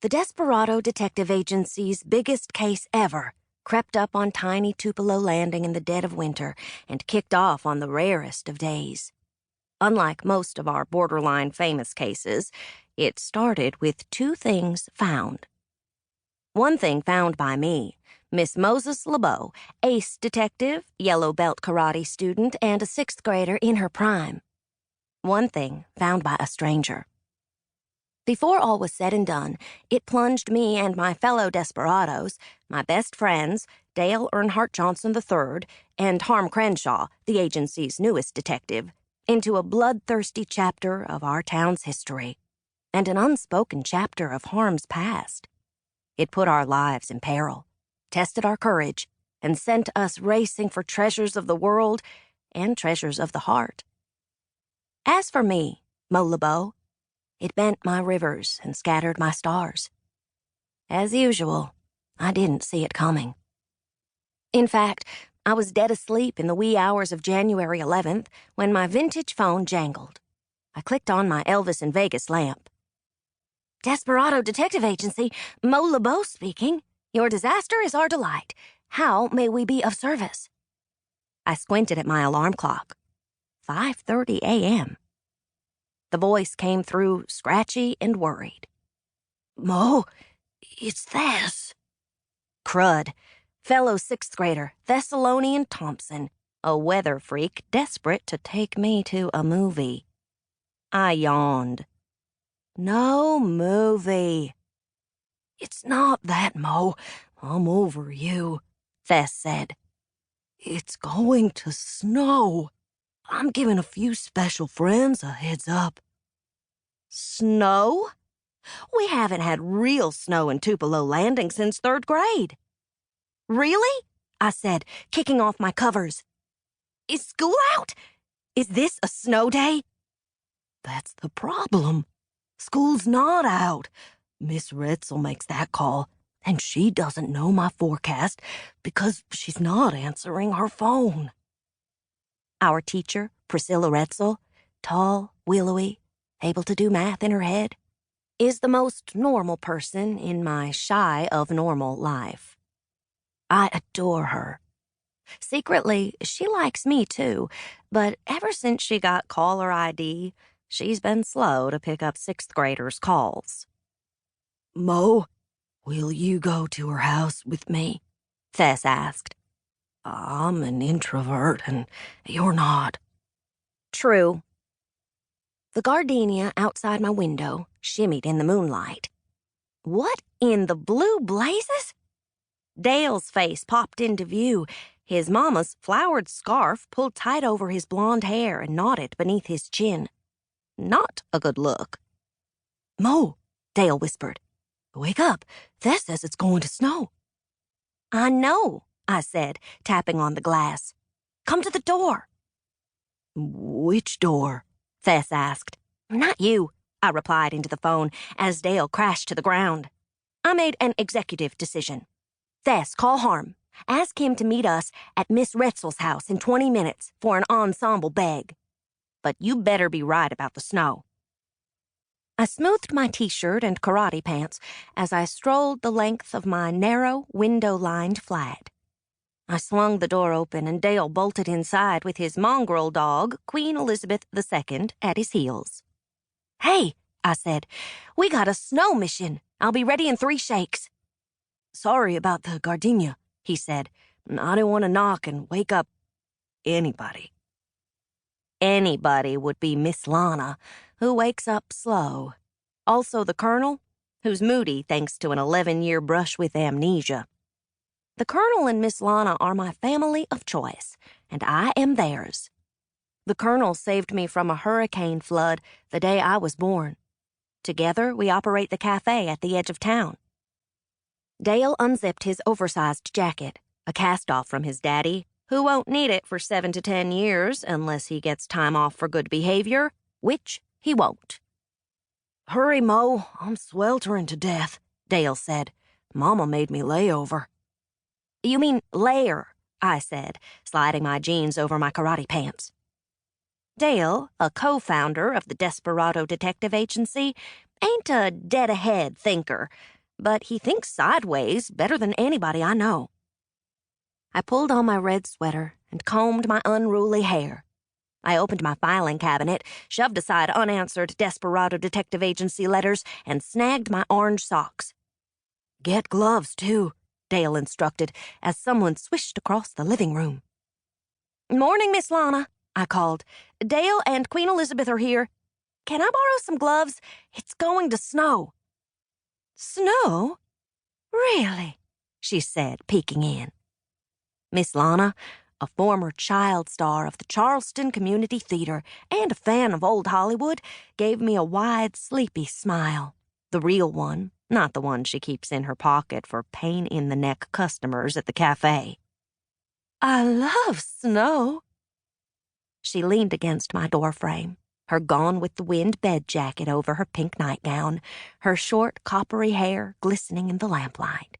The Desperado Detective Agency's biggest case ever crept up on tiny Tupelo Landing in the dead of winter and kicked off on the rarest of days. Unlike most of our borderline famous cases, it started with two things found. One thing found by me, Miss Moses LoBeau, ace detective, yellow belt karate student, and a sixth grader in her prime. One thing found by a stranger. Before all was said and done, it plunged me and my fellow desperados, my best friends, Dale Earnhardt Johnson III, and Harm Crenshaw, the agency's newest detective, into a bloodthirsty chapter of our town's history, and an unspoken chapter of Harm's past. It put our lives in peril, tested our courage, and sent us racing for treasures of the world and treasures of the heart. As for me, Mo LoBeau, it bent my rivers and scattered my stars. As usual, I didn't see it coming. In fact, I was dead asleep in the wee hours of January 11th when my vintage phone jangled. I clicked on my Elvis in Vegas lamp. Desperado Detective Agency, Mo LoBeau speaking. Your disaster is our delight. How may we be of service? I squinted at my alarm clock. 5:30 a.m. The voice came through scratchy and worried. Mo, it's Thess. Crud. Fellow sixth grader, Thessalonian Thompson, a weather freak desperate to take me to a movie. I yawned. No movie. It's not that, Mo. I'm over you, Thess said. It's going to snow. I'm giving a few special friends a heads up. Snow? We haven't had real snow in Tupelo Landing since 3rd grade. Really? I said, kicking off my covers. Is school out? Is this a snow day? That's the problem. School's not out. Miss Retzel makes that call, and she doesn't know my forecast because she's not answering her phone. Our teacher, Priscilla Retzel, tall, willowy, able to do math in her head, is the most normal person in my shy of normal life. I adore her. Secretly, she likes me too, but ever since she got caller ID, she's been slow to pick up sixth graders' calls. Mo, will you go to her house with me? Thess asked. I'm an introvert, and you're not. True. The gardenia outside my window shimmied in the moonlight. What in the blue blazes? Dale's face popped into view, his mama's flowered scarf pulled tight over his blonde hair and knotted beneath his chin. Not a good look. Mo, Dale whispered. Wake up. Thess says it's going to snow. I know, I said, tapping on the glass. Come to the door. Which door? Thess asked. Not you, I replied into the phone as Dale crashed to the ground. I made an executive decision. Thess, call Harm. Ask him to meet us at Miss Retzel's house in 20 minutes for an ensemble beg. But you better be right about the snow. I smoothed my t-shirt and karate pants as I strolled the length of my narrow, window-lined flat. I swung the door open and Dale bolted inside with his mongrel dog, Queen Elizabeth II, at his heels. Hey, I said, we got a snow mission. I'll be ready in 3 shakes. Sorry about the gardenia, he said. I didn't want to knock and wake up anybody. Anybody would be Miss Lana, who wakes up slow. Also the Colonel, who's moody thanks to an 11-year brush with amnesia. The Colonel and Miss Lana are my family of choice, and I am theirs. The Colonel saved me from a hurricane flood the day I was born. Together, we operate the cafe at the edge of town. Dale unzipped his oversized jacket, a cast-off from his daddy, who won't need it for 7 to 10 years unless he gets time off for good behavior, which he won't. Hurry, Mo, I'm sweltering to death, Dale said. Mama made me lay over. You mean layer, I said, sliding my jeans over my karate pants. Dale, a co-founder of the Desperado Detective Agency, Ain't a dead-ahead thinker, but he thinks sideways better than anybody I know. I pulled on my red sweater and combed my unruly hair. I opened my filing cabinet, shoved aside unanswered Desperado Detective Agency letters, and snagged my orange socks. "Get gloves, too," Dale instructed as someone swished across the living room. "Morning, Miss Lana," I called. "Dale and Queen Elizabeth are here. Can I borrow some gloves? It's going to snow." "Snow? Really?" she said, peeking in. Miss Lana, a former child star of the Charleston Community Theater and a fan of old Hollywood, gave me a wide, sleepy smile. The real one, not the one she keeps in her pocket for pain-in-the-neck customers at the cafe. "I love snow." She leaned against my doorframe, her Gone-with-the-Wind bed jacket over her pink nightgown, her short, coppery hair glistening in the lamplight.